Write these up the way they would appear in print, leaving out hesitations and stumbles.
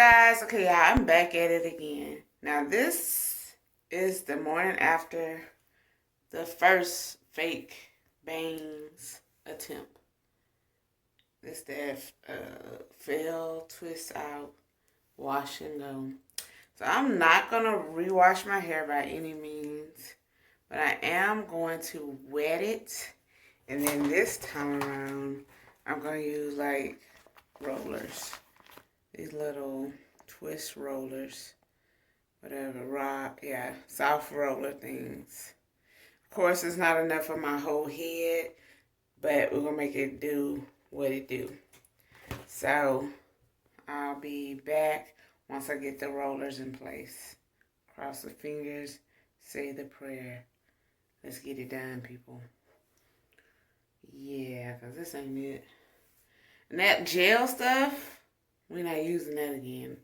guys. Okay, yeah, I'm back at it again. Now this is the morning after the first fake bangs attempt. This that fail, twist out, wash and go. So I'm not gonna rewash my hair by any means, but I am going to wet it, and then this time around I'm gonna use like rollers. These little twist rollers, whatever, soft roller things. Of course, it's not enough for my whole head, but we're gonna make it do what it do. So I'll be back once I get the rollers in place. Cross the fingers, say the prayer. Let's get it done, people. Yeah, because this ain't it. And that gel stuff, we're not using that again.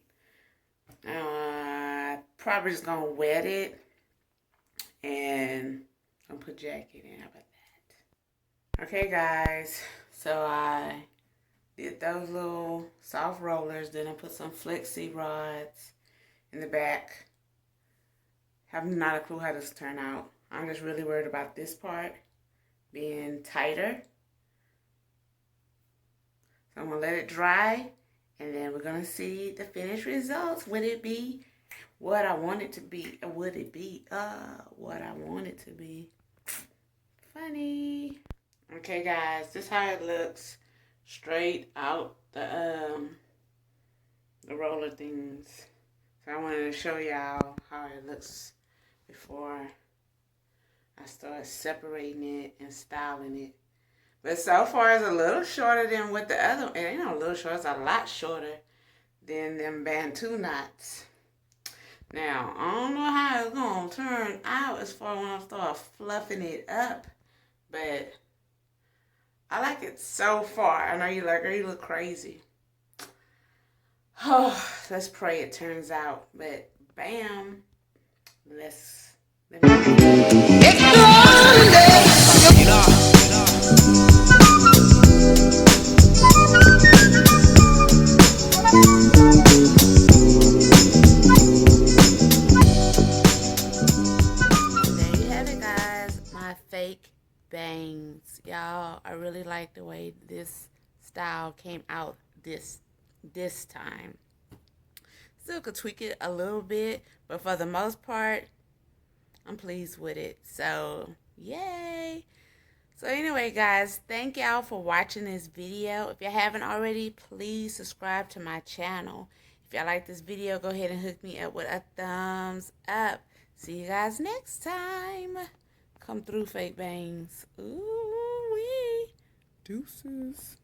Probably just gonna wet it and I'm gonna put jacket in. How about that? Okay, guys. So I did those little soft rollers. Then I put some Flexi rods in the back. Have not a clue how this turned out. I'm just really worried about this part being tighter. So I'm gonna let it dry. And then we're going to see the finished results. Would it be what I want it to be? Or would it be what I want it to be? Funny. Okay, guys. This is how it looks straight out the roller things. So I wanted to show y'all how it looks before I start separating it and styling it. But so far, it's a little shorter than what the other. It ain't no little short. It's a lot shorter than them Bantu knots. Now, I don't know how it's going to turn out as far when I start fluffing it up. But I like it so far. I know you're like, you look crazy. Oh, let's pray it turns out. But bam. Let me it's fake bangs, y'all. I really like the way this style came out this time. Still could tweak it a little bit, but for the most part, I'm pleased with it. So yay. So anyway, guys, thank y'all for watching this video. If you haven't already, please subscribe to my channel. If y'all like this video, go ahead and hook me up with a thumbs up. See you guys next time. Come through, fake bangs. Ooh wee. Deuces.